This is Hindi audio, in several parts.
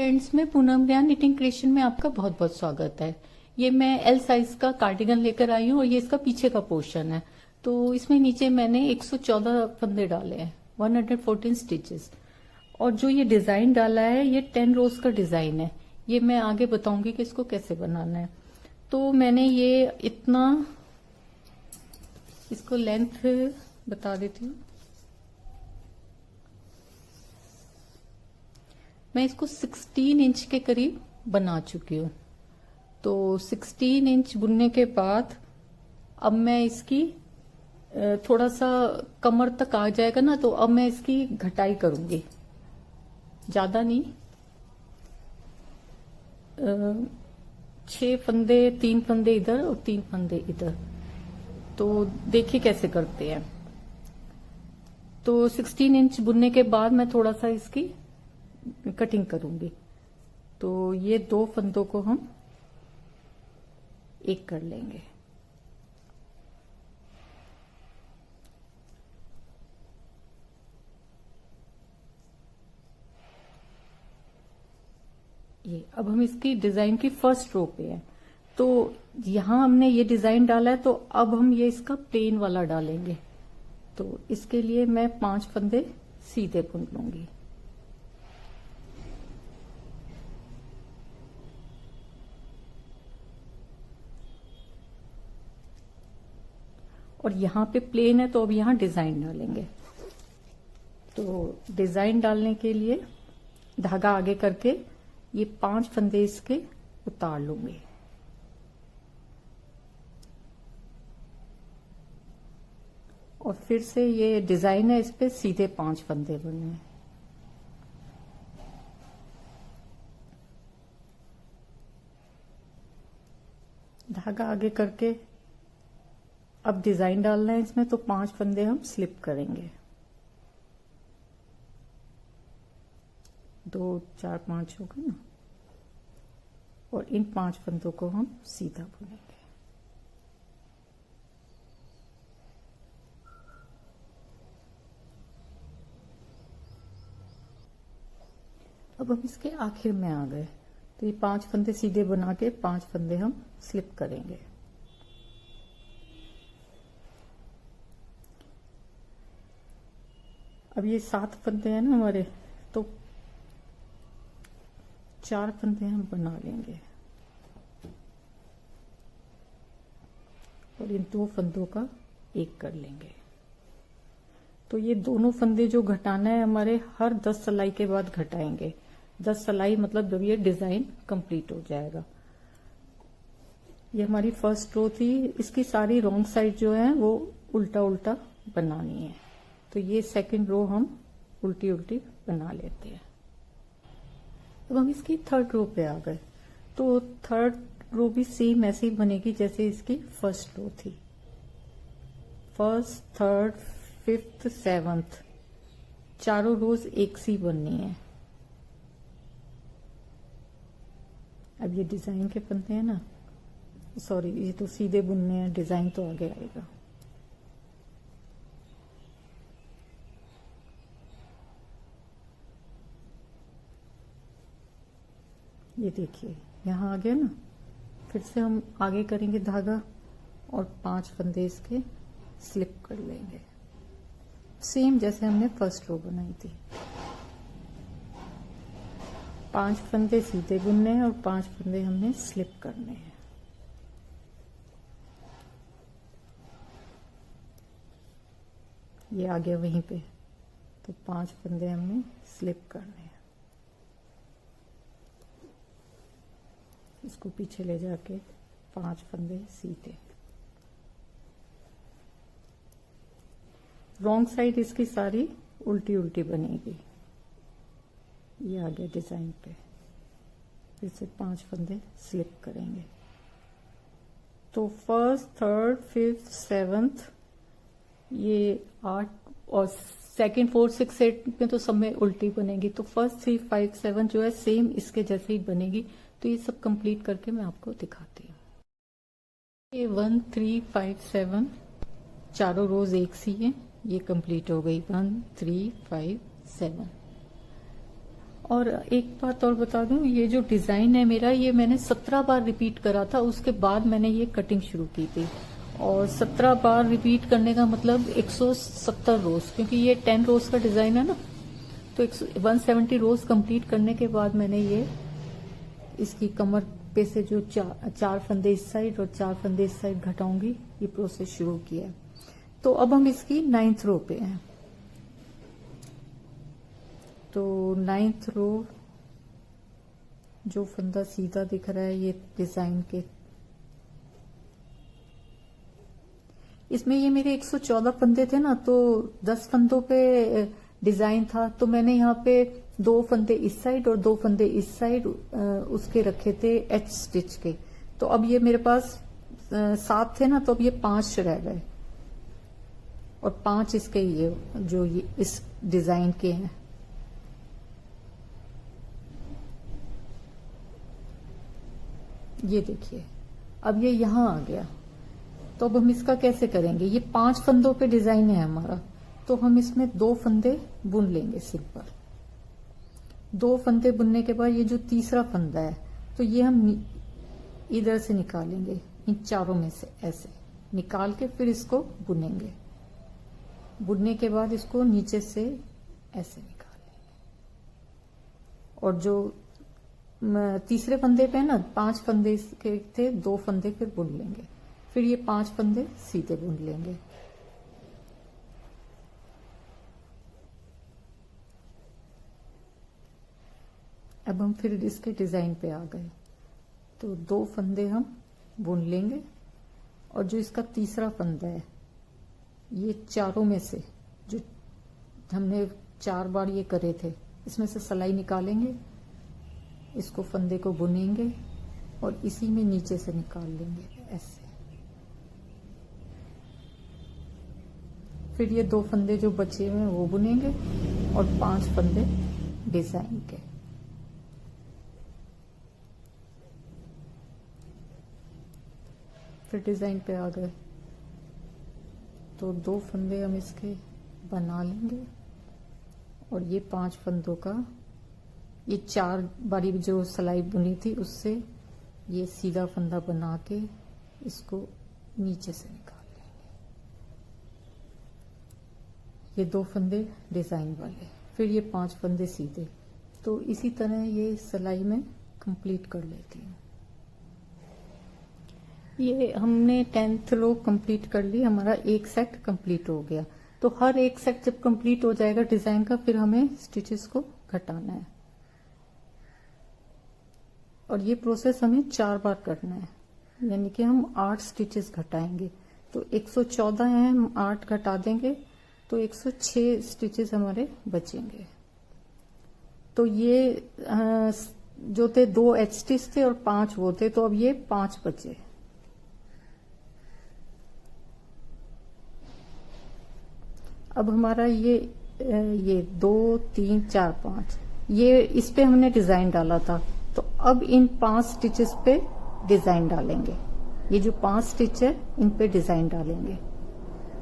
फ्रेंड्स, मैं पूनम ज्ञान निटिंग क्रिएशन में आपका बहुत बहुत स्वागत है। ये मैं एल साइज का कार्डिगन लेकर आई हूँ और ये इसका पीछे का पोर्शन है। तो इसमें नीचे मैंने 114 फंदे डाले हैं, 114 स्टिचेस। और जो ये डिजाइन डाला है ये 10 रोज का डिजाइन है। ये मैं आगे बताऊंगी कि इसको कैसे बनाना है। तो मैंने ये इतना, इसको लेंथ बता देती हूँ। मैं इसको 16 इंच के करीब बना चुकी हूँ। तो 16 इंच बुनने के बाद अब मैं इसकी थोड़ा सा कमर तक आ जाएगा ना, तो अब मैं इसकी घटाई करूंगी, ज्यादा नहीं। 6 फंदे, 3 फंदे इधर और 3 फंदे इधर। तो देखिए कैसे करते हैं। तो 16 इंच बुनने के बाद मैं थोड़ा सा इसकी कटिंग करूंगी। तो ये 2 फंदों को हम एक कर लेंगे। ये अब हम इसकी डिजाइन की फर्स्ट रो पे हैं। तो यहां हमने ये डिजाइन डाला है, तो अब हम ये इसका प्लेन वाला डालेंगे। तो इसके लिए मैं 5 फंदे सीधे बुन लूंगी। और यहाँ पे प्लेन है, तो अब यहाँ डिजाइन डालेंगे। तो डिजाइन डालने के लिए धागा आगे करके ये 5 फंदे इसके उतार लूंगी। और फिर से ये डिजाइन है, इस पे सीधे 5 फंदे बनने हैं। धागा आगे करके अब डिजाइन डालना है इसमें, तो 5 फंदे हम स्लिप करेंगे। 2 4 5 हो गए ना। और इन 5 फंदों को हम सीधा बुनेंगे। अब हम इसके आखिर में आ गए। तो ये 5 फंदे सीधे बना के 5 फंदे हम स्लिप करेंगे। अब ये 7 फंदे हैं ना हमारे, तो 4 फंदे हम बना लेंगे और इन 2 फंदों का एक कर लेंगे। तो ये दोनों फंदे जो घटाना है हमारे, हर 10 सिलाई के बाद घटाएंगे। 10 सिलाई मतलब जब ये डिजाइन कंप्लीट हो जाएगा। ये हमारी फर्स्ट रो थी। इसकी सारी रॉन्ग साइड जो है वो उल्टा उल्टा बनानी है। तो ये सेकंड रो हम उल्टी उल्टी बना लेते हैं। अब हम इसकी थर्ड रो पे आ गए। तो थर्ड रो भी सेम ऐसे ही बनेगी जैसे इसकी फर्स्ट रो थी। फर्स्ट, थर्ड, फिफ्थ, सेवंथ, चारों रोज एक सी बननी है। अब ये डिजाइन के फंदे हैं ना, सॉरी, ये तो सीधे बुनने हैं, डिजाइन तो आगे आएगा। ये देखिए यहाँ आ गया ना। फिर से हम आगे करेंगे धागा और 5 फंदे इसके स्लिप कर लेंगे, सेम जैसे हमने फर्स्ट रो बनाई थी। 5 फंदे सीधे बुनने हैं और 5 फंदे हमने स्लिप करने हैं। ये आ गया वहीं पे। तो 5 फंदे हमने स्लिप करने हैं। इसको पीछे ले जाके 5 फंदे सीधे। रॉन्ग साइड इसकी सारी उल्टी उल्टी बनेगी। ये आ गया डिजाइन पे। फिर से 5 फंदे स्लिप करेंगे। तो फर्स्ट, थर्ड, फिफ्थ, सेवंथ, ये 8 और सेकंड, 4, 6, 8 में तो सब में उल्टी बनेगी। तो फर्स्ट 3, 5, 7 जो है सेम इसके जैसे ही बनेगी। तो ये सब कंप्लीट करके मैं आपको दिखाती हूँ। ये 1, 3, 5, 7 चारों रोज एक सी है। ये कंप्लीट हो गई 1, 3, 5, 7। और एक बात और बता दूं, ये जो डिजाइन है मेरा, ये मैंने 17 बार रिपीट करा था, उसके बाद मैंने ये कटिंग शुरू की थी। और 17 बार रिपीट करने का मतलब 170 रोज, क्योंकि ये 10 रोज का डिजाइन है ना, तो 170 रोज कंप्लीट करने के बाद मैंने ये इसकी कमर पे से जो चार फंदे इस साइड और 4 फंदे इस साइड घटाऊंगी, ये प्रोसेस शुरू किया है। तो अब हम इसकी 9th रो पे हैं। तो 9th रो जो फंदा सीधा दिख रहा है ये डिजाइन के, इसमें ये मेरे 114 फंदे थे ना, तो 10 फंदों पे डिजाइन था, तो मैंने यहाँ पे 2 फंदे इस साइड और 2 फंदे इस साइड उसके रखे थे एच स्टिच के। तो अब ये मेरे पास 7 थे ना, तो अब ये 5 रह गए और 5 इसके ये जो ये इस डिजाइन के हैं। ये देखिए अब ये यहां आ गया। तो अब हम इसका कैसे करेंगे, ये 5 फंदों पे डिजाइन है हमारा, तो हम इसमें 2 फंदे बुन लेंगे सिंपल। 2 फंदे बुनने के बाद ये जो तीसरा फंदा है, तो ये हम इधर से निकालेंगे, इन चारों में से ऐसे निकाल के फिर इसको बुनेंगे। बुनने के बाद इसको नीचे से ऐसे निकालेंगे, और जो तीसरे फंदे पे ना 5 फंदे इसके थे, 2 फंदे फिर बुन लेंगे, फिर ये 5 फंदे सीधे बुन लेंगे। अब हम फिर इसके डिजाइन पे आ गए, तो 2 फंदे हम बुन लेंगे, और जो इसका तीसरा फंदा है, ये चारों में से जो हमने 4 बार ये करे थे, इसमें से सिलाई निकालेंगे, इसको फंदे को बुनेंगे और इसी में नीचे से निकाल लेंगे ऐसे। फिर ये 2 फंदे जो बचे हुए हैं वो बुनेंगे और 5 फंदे डिजाइन के। फिर डिजाइन पे आ गए, तो 2 फंदे हम इसके बना लेंगे, और ये 5 फंदों का ये 4 बारी जो सिलाई बुनी थी उससे ये सीधा फंदा बना के इसको नीचे से निकाल लेंगे। ये 2 फंदे डिजाइन वाले, फिर ये 5 फंदे सीधे। तो इसी तरह ये सिलाई में कंप्लीट कर लेती हूँ। ये हमने 10th रो कंप्लीट कर ली, हमारा एक सेट कंप्लीट हो गया। तो हर एक सेट जब कंप्लीट हो जाएगा डिजाइन का, फिर हमें स्टिचेस को घटाना है, और ये प्रोसेस हमें 4 बार करना है, यानी कि हम 8 स्टिचेस घटाएंगे। तो 114 है, हम 8 घटा देंगे तो 106 स्टिचेस हमारे बचेंगे। तो ये जो थे 2 एच स्टिच थे और 5 वो थे, तो अब ये 5 बचे। अब हमारा ये 2 3 4 5 ये इस पे हमने डिजाइन डाला था, तो अब इन 5 स्टिचेस पे डिजाइन डालेंगे। ये जो 5 स्टिच है इन पे डिजाइन डालेंगे,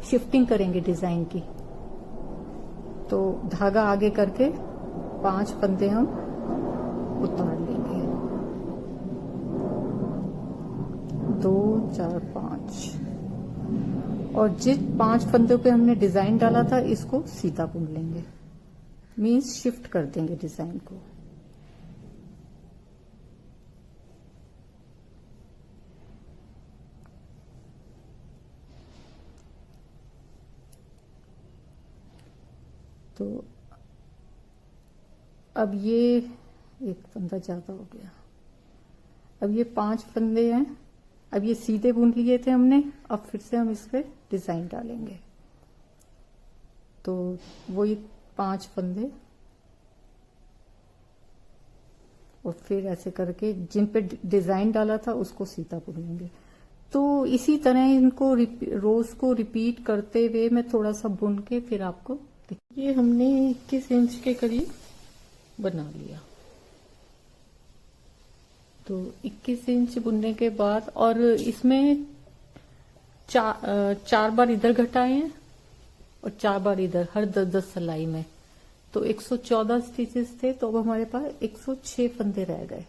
शिफ्टिंग करेंगे डिजाइन की। तो धागा आगे करके 5 फंदे हम उतार लेंगे, 2 4 5, और जिन 5 फंदों पे हमने डिजाइन डाला था इसको सीधा बुन लेंगे, मीन्स शिफ्ट कर देंगे डिजाइन को। तो अब ये एक फंदा ज्यादा हो गया। अब ये 5 फंदे हैं, अब ये सीधे बुन लिए थे हमने, अब फिर से हम इस पे डिजाइन डालेंगे। तो वही 5 फंदे, और फिर ऐसे करके जिन पे डिजाइन डाला था उसको सीधा बुनेंगे। तो इसी तरह इनको रोज को रिपीट करते हुए मैं थोड़ा सा बुन के फिर आपको, ये हमने 21 इंच के करीब बना लिया। तो 21 इंच बुनने के बाद, और इसमें 4 बार इधर घटाए हैं और 4 बार इधर, हर 10-10 सिलाई में। तो 114 स्टिचेस थे, तो अब हमारे पास 106 फंदे रह गए।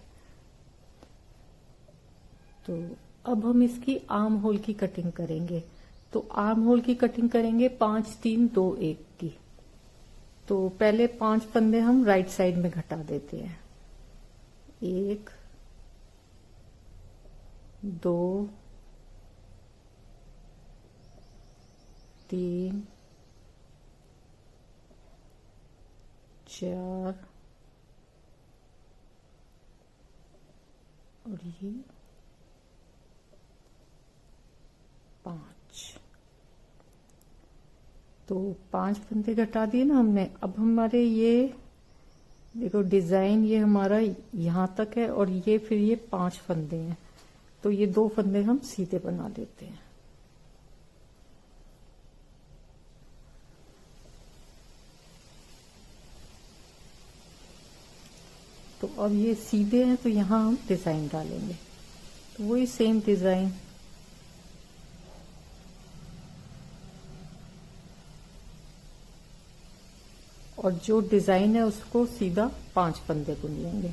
तो अब हम इसकी आर्म होल की कटिंग करेंगे। तो आर्म होल की कटिंग करेंगे 5 3 2 1 की। तो पहले 5 फंदे हम राइट साइड में घटा देते हैं। 1 2 3 4 और ये 5। तो 5 फंदे घटा दिए ना हमने। अब हमारे ये देखो डिजाइन ये हमारा यहां तक है और ये फिर ये 5 फंदे हैं। तो ये 2 फंदे हम सीधे बना लेते हैं। तो अब ये सीधे हैं, तो यहां हम डिजाइन डालेंगे। तो वही सेम डिजाइन, और जो डिजाइन है उसको सीधा 5 फंदे बुन लेंगे।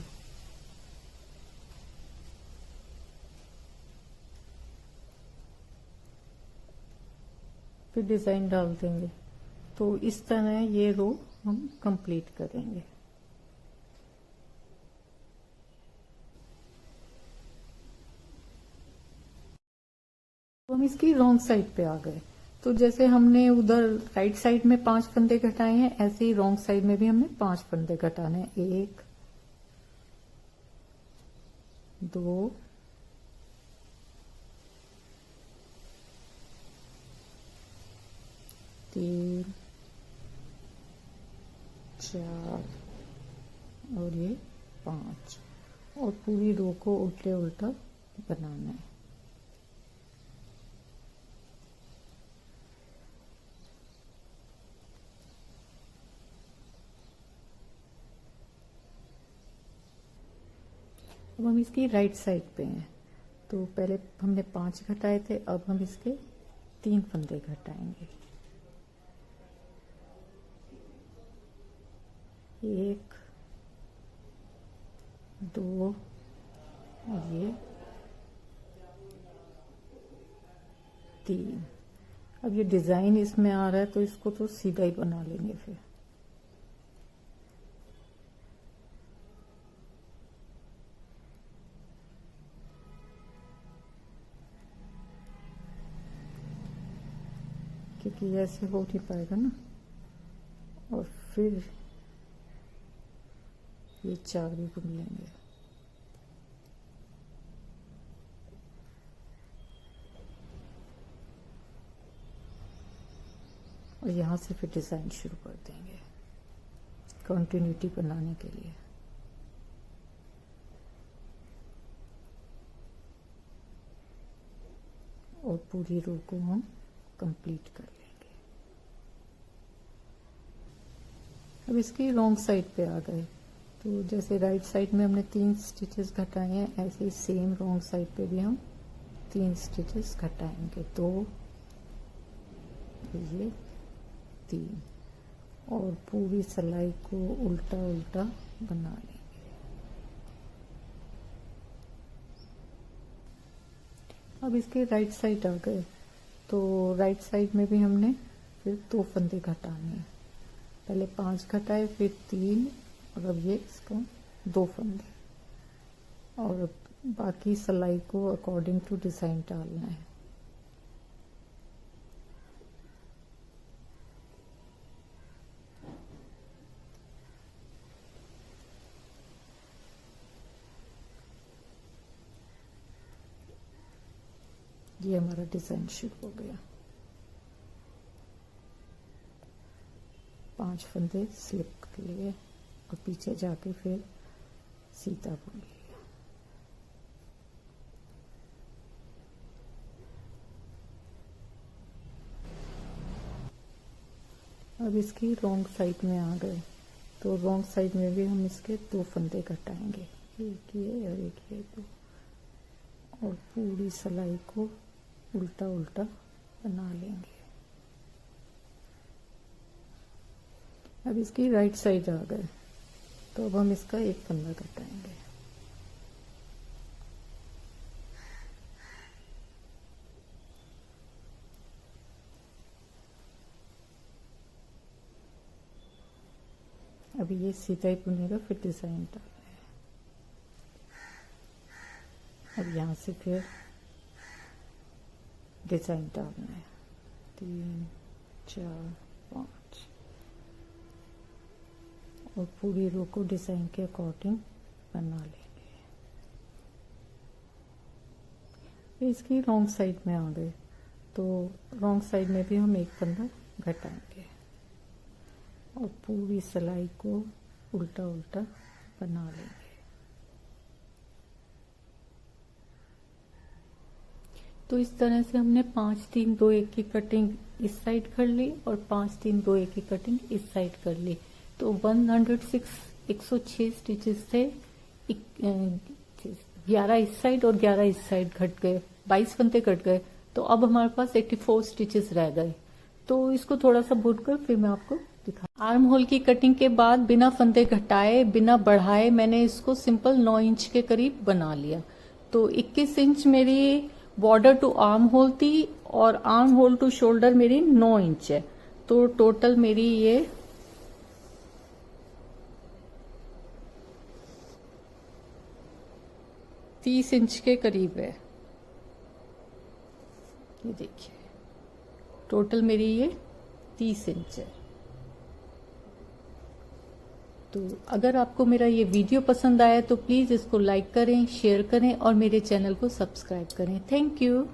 फिर डिजाइन डाल देंगे। तो इस तरह ये रो हम कंप्लीट करेंगे। तो हम इसकी रॉन्ग साइड पे आ गए। तो जैसे हमने उधर राइट साइड में 5 फंदे घटाए हैं, ऐसे ही रॉन्ग साइड में भी हमने 5 फंदे घटाने हैं। 1 2 3 4 और ये 5, और पूरी रो को उल्टे उल्टा बनाना है। अब हम इसकी राइट साइड पे हैं। तो पहले हमने 5 घटाए थे, अब हम इसके 3 फंदे घटाएंगे। 1 2 और ये 3। अब ये डिजाइन इसमें आ रहा है, तो इसको तो सीधा ही बना लेंगे फिर। क्योंकि ऐसे हो नहीं पाएगा ना। और फिर ये 4 भी बुन लेंगे। और यहां से फिर डिजाइन शुरू कर देंगे कंटिन्यूटी बनाने के लिए। और पूरी रो को हम कंप्लीट कर लेंगे। अब इसकी रॉन्ग साइड पे आ गए। तो जैसे राइट साइड में हमने 3 स्टिचेस घटाए हैं, ऐसे ही सेम रॉन्ग साइड पे भी हम 3 स्टिचेस घटाएंगे। 2 ये 3, और पूरी सिलाई को उल्टा उल्टा बना लेंगे। अब इसके राइट साइड आ गए। तो राइट साइड में भी हमने फिर 2 फंदे घटाने हैं। पहले 5 घटाए, फिर 3, और अब ये इसका 2 फंदे, और बाकी सिलाई को अकॉर्डिंग टू डिजाइन डालना है। ये हमारा डिजाइन शुरू हो गया। 5 फंदे स्लिप कर लिए और पीछे जाके फिर सीधा बुन लिया। अब इसकी रॉन्ग साइड में आ गए। तो रॉन्ग साइड में भी हम इसके 2 फंदे घटाएंगे। एक ये और एक ये 2, और पूरी सिलाई को उल्टा उल्टा बना लेंगे। अब इसकी राइट साइड आ गए, तो अब हम इसका एक फंदा घटाएंगे। अभी ये सीधा ही बुनेगा, फिर डिजाइन डालना है। अब यहाँ से फिर डिजाइन डालना है, 3 4 5, और पूरी रो को डिजाइन के अकॉर्डिंग बना लेंगे। इसकी रॉन्ग साइड में आ गए, तो रॉन्ग साइड में भी हम एक फंदा घटाएंगे और पूरी सिलाई को उल्टा उल्टा बना लेंगे। तो इस तरह से हमने 5 3 2 1 की कटिंग इस साइड कर ली और 5 3 2 1 की कटिंग इस साइड कर ली। तो 106 स्टिचेस थे, 11 इस साइड और 11 इस साइड घट गए, 22 फंदे घट गए। तो अब हमारे पास 84 स्टिचेस रह गए। तो इसको थोड़ा सा बुनकर फिर मैं आपको दिखा। आर्म होल की कटिंग के बाद बिना फंदे घटाए बिना बढ़ाए मैंने इसको सिंपल 9 इंच के करीब बना लिया। तो 21 इंच मेरी बॉर्डर टू आर्म होल थी और आर्म होल टू शोल्डर मेरी 9 इंच है। तो टोटल मेरी ये 30 इंच के करीब है। ये देखिए, टोटल मेरी ये 30 इंच है। तो अगर आपको मेरा ये वीडियो पसंद आया तो प्लीज इसको लाइक करें, शेयर करें और मेरे चैनल को सब्सक्राइब करें। Thank you.